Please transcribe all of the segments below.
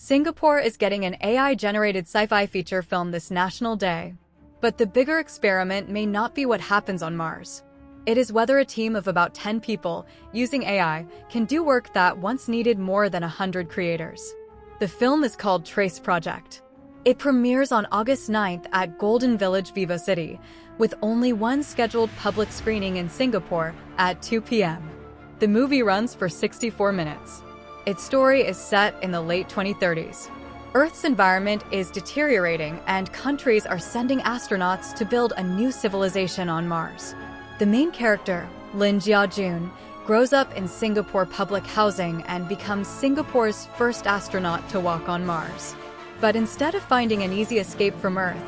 Singapore is getting an AI-generated sci-fi feature film this National Day. But the bigger experiment may not be what happens on Mars. It is whether a team of about 10 people, using AI, can do work that once needed more than 100 creators. The film is called Trace Project. It premieres on August 9th at Golden Village Viva City, with only one scheduled public screening in Singapore at 2 p.m. The movie runs for 64 minutes. Its story is set in the late 2030s. Earth's environment is deteriorating and countries are sending astronauts to build a new civilization on Mars. The main character, Lin Jia-jun, grows up in Singapore public housing and becomes Singapore's first astronaut to walk on Mars. But instead of finding an easy escape from Earth,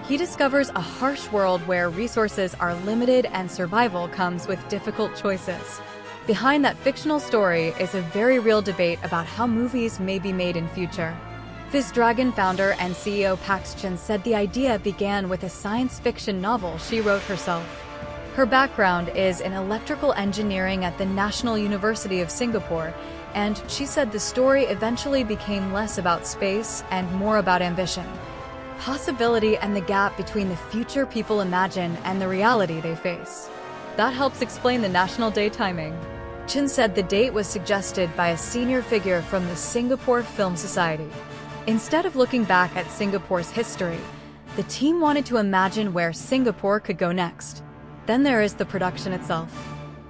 he discovers a harsh world where resources are limited and survival comes with difficult choices. Behind that fictional story is a very real debate about how movies may be made in future. FizzDragon founder and CEO Pax Chin said the idea began with a science fiction novel she wrote herself. Her background is in electrical engineering at the National University of Singapore, and she said the story eventually became less about space and more about ambition, possibility, and the gap between the future people imagine and the reality they face. That helps explain the National Day timing. Chin said the date was suggested by a senior figure from the Singapore Film Society. Instead of looking back at Singapore's history, the team wanted to imagine where Singapore could go next. Then there is the production itself.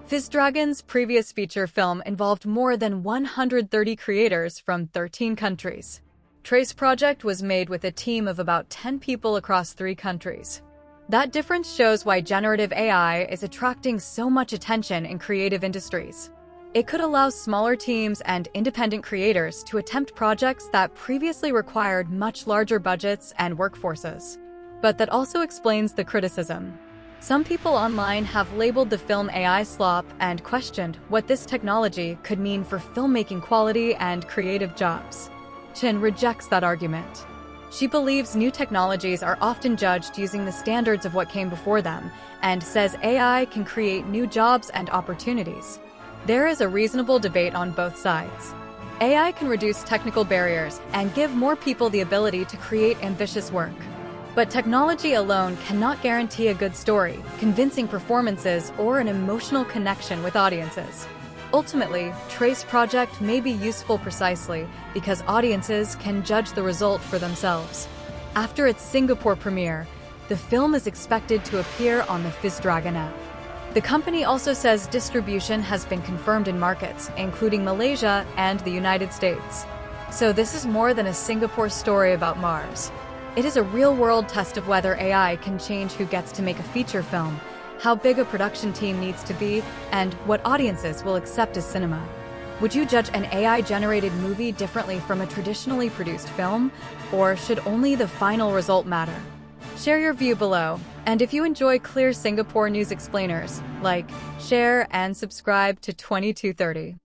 FizzDragon's previous feature film involved more than 130 creators from 13 countries. Trace Project was made with a team of about 10 people across 3 countries. That difference shows why generative AI is attracting so much attention in creative industries. It could allow smaller teams and independent creators to attempt projects that previously required much larger budgets and workforces. But that also explains the criticism. Some people online have labeled the film AI slop and questioned what this technology could mean for filmmaking quality and creative jobs. Chin rejects that argument. She believes new technologies are often judged using the standards of what came before them, and says AI can create new jobs and opportunities. There is a reasonable debate on both sides. AI can reduce technical barriers and give more people the ability to create ambitious work. But technology alone cannot guarantee a good story, convincing performances, or an emotional connection with audiences. Ultimately, Trace Project may be useful precisely because audiences can judge the result for themselves. After its Singapore premiere, the film is expected to appear on the FizzDragon app. The company also says distribution has been confirmed in markets, including Malaysia and the United States. So this is more than a Singapore story about Mars. It is a real-world test of whether AI can change who gets to make a feature film, how big a production team needs to be, and what audiences will accept as cinema. Would you judge an AI-generated movie differently from a traditionally produced film, or should only the final result matter? Share your view below, and if you enjoy clear Singapore news explainers, like, share, and subscribe to 2230.